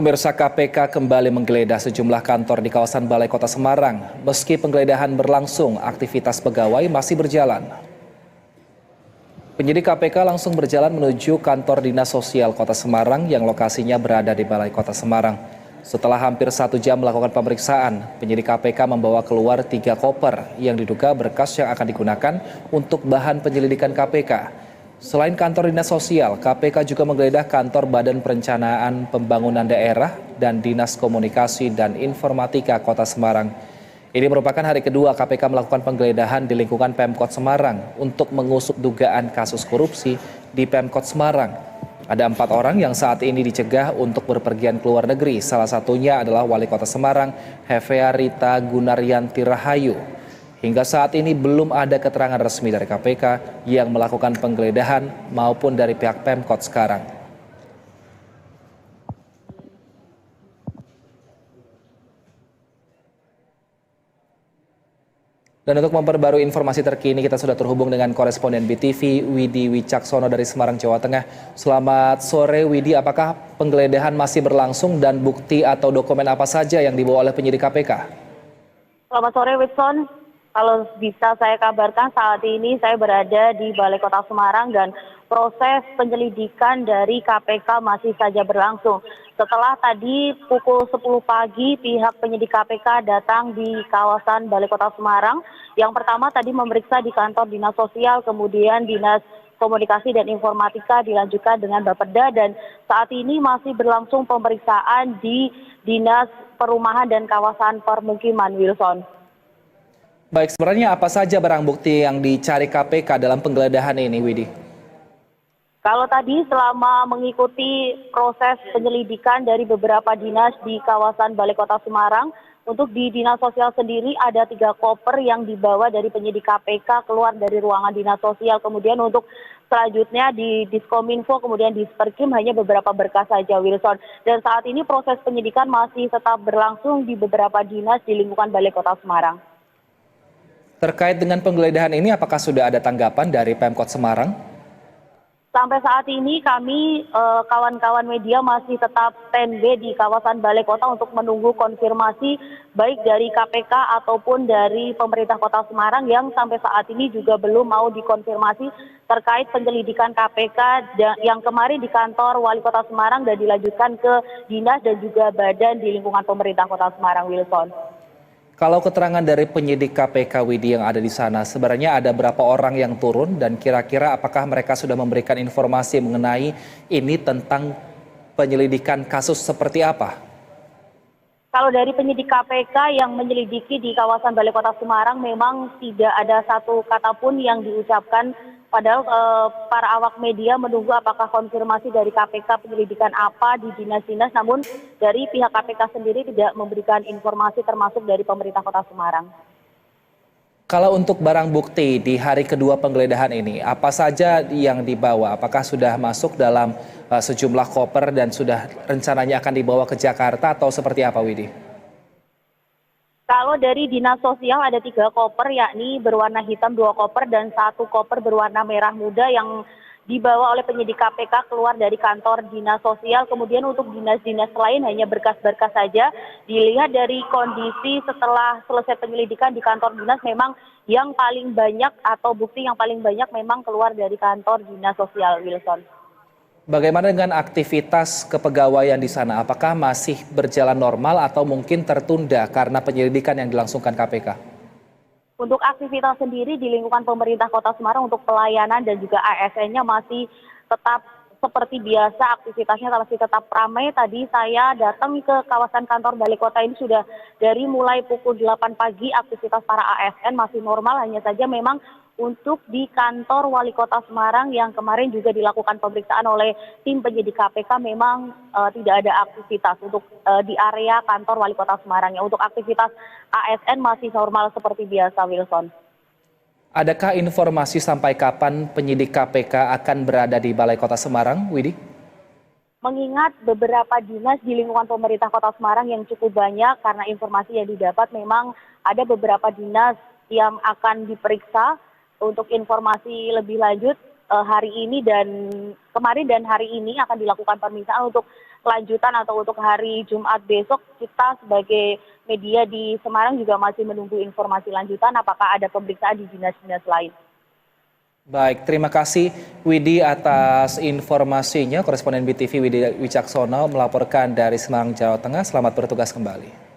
Pemirsa KPK kembali menggeledah sejumlah kantor di kawasan Balai Kota Semarang. Meski penggeledahan berlangsung, aktivitas pegawai masih berjalan. Penyidik KPK langsung berjalan menuju kantor Dinas Sosial Kota Semarang yang lokasinya berada di Balai Kota Semarang. Setelah hampir 1 jam melakukan pemeriksaan, penyidik KPK membawa keluar 3 koper yang diduga berkas yang akan digunakan untuk bahan penyelidikan KPK. Selain kantor Dinas Sosial, KPK juga menggeledah kantor Badan Perencanaan Pembangunan Daerah dan Dinas Komunikasi dan Informatika Kota Semarang. Ini merupakan hari kedua KPK melakukan penggeledahan di lingkungan Pemkot Semarang untuk mengusut dugaan kasus korupsi di Pemkot Semarang. Ada 4 orang yang saat ini dicegah untuk berpergian ke luar negeri. Salah satunya adalah Wali Kota Semarang, Hevea Rita Gunaryanti Rahayu. Hingga saat ini belum ada keterangan resmi dari KPK yang melakukan penggeledahan maupun dari pihak Pemkot sekarang. Dan untuk memperbarui informasi terkini, kita sudah terhubung dengan koresponden BTV Widi Wicaksono dari Semarang, Jawa Tengah. Selamat sore Widi, apakah penggeledahan masih berlangsung dan bukti atau dokumen apa saja yang dibawa oleh penyidik KPK? Selamat sore Whitson. Kalau bisa saya kabarkan saat ini saya berada di Balai Kota Semarang dan proses penyelidikan dari KPK masih saja berlangsung. Setelah tadi pukul 10 pagi pihak penyidik KPK datang di kawasan Balai Kota Semarang. Yang pertama tadi memeriksa di kantor Dinas Sosial, kemudian Dinas Komunikasi dan Informatika dilanjutkan dengan Bapeda, dan saat ini masih berlangsung pemeriksaan di Dinas Perumahan dan Kawasan Permukiman, Wilson. Baik, sebenarnya apa saja barang bukti yang dicari KPK dalam penggeledahan ini, Widi? Kalau tadi selama mengikuti proses penyelidikan dari beberapa dinas di kawasan Balai Kota Semarang, untuk di Dinas Sosial sendiri ada 3 koper yang dibawa dari penyidik KPK keluar dari ruangan Dinas Sosial. Kemudian untuk selanjutnya di Diskominfo, kemudian di Sperkim hanya beberapa berkas saja, Wilson. Dan saat ini proses penyidikan masih tetap berlangsung di beberapa dinas di lingkungan Balai Kota Semarang. Terkait dengan penggeledahan ini, apakah sudah ada tanggapan dari Pemkot Semarang? Sampai saat ini kami kawan-kawan media masih tetap standby di kawasan Balai Kota untuk menunggu konfirmasi baik dari KPK ataupun dari pemerintah Kota Semarang yang sampai saat ini juga belum mau dikonfirmasi terkait penyelidikan KPK yang kemarin di kantor Wali Kota Semarang dan dilanjutkan ke dinas dan juga badan di lingkungan pemerintah Kota Semarang, Wilson. Kalau keterangan dari penyidik KPK Widi yang ada di sana, sebenarnya ada berapa orang yang turun dan kira-kira apakah mereka sudah memberikan informasi mengenai ini tentang penyelidikan kasus seperti apa? Kalau dari penyidik KPK yang menyelidiki di kawasan Balai Kota Semarang memang tidak ada satu kata pun yang diucapkan, padahal para awak media menunggu apakah konfirmasi dari KPK penyelidikan apa di dinas-dinas, namun dari pihak KPK sendiri tidak memberikan informasi termasuk dari pemerintah Kota Semarang. Kalau untuk barang bukti di hari kedua penggeledahan ini, apa saja yang dibawa? Apakah sudah masuk dalam sejumlah koper dan sudah rencananya akan dibawa ke Jakarta atau seperti apa, Widi? Kalau dari Dinas Sosial ada 3 koper, yakni berwarna hitam 2 koper dan 1 koper berwarna merah muda yang dibawa oleh penyidik KPK keluar dari kantor Dinas Sosial. Kemudian untuk dinas-dinas lain hanya berkas-berkas saja. Dilihat dari kondisi setelah selesai penyelidikan di kantor dinas, memang yang paling banyak atau bukti yang paling banyak memang keluar dari kantor Dinas Sosial, Wilson. Bagaimana dengan aktivitas kepegawaian di sana? Apakah masih berjalan normal atau mungkin tertunda karena penyelidikan yang dilangsungkan KPK? Untuk aktivitas sendiri di lingkungan pemerintah Kota Semarang untuk pelayanan dan juga ASN-nya masih tetap seperti biasa, aktivitasnya masih tetap ramai. Tadi saya datang ke kawasan kantor Balai Kota ini sudah dari mulai pukul 8 pagi aktivitas para ASN masih normal, hanya saja memang untuk di kantor Wali Kota Semarang yang kemarin juga dilakukan pemeriksaan oleh tim penyidik KPK memang tidak ada aktivitas untuk di area kantor Wali Kota Semarang. Untuk aktivitas ASN masih normal seperti biasa, Wilson. Adakah informasi sampai kapan penyidik KPK akan berada di Balai Kota Semarang, Widi? Mengingat beberapa dinas di lingkungan pemerintah Kota Semarang yang cukup banyak, karena informasi yang didapat memang ada beberapa dinas yang akan diperiksa untuk informasi lebih lanjut hari ini dan kemarin dan hari ini akan dilakukan pemeriksaan untuk lanjutan atau untuk hari Jumat besok, kita sebagai media di Semarang juga masih menunggu informasi lanjutan apakah ada pemeriksaan di dinas-dinas lain. Baik, terima kasih Widi atas informasinya. Koresponden BTV Widi Wicaksono melaporkan dari Semarang, Jawa Tengah. Selamat bertugas kembali.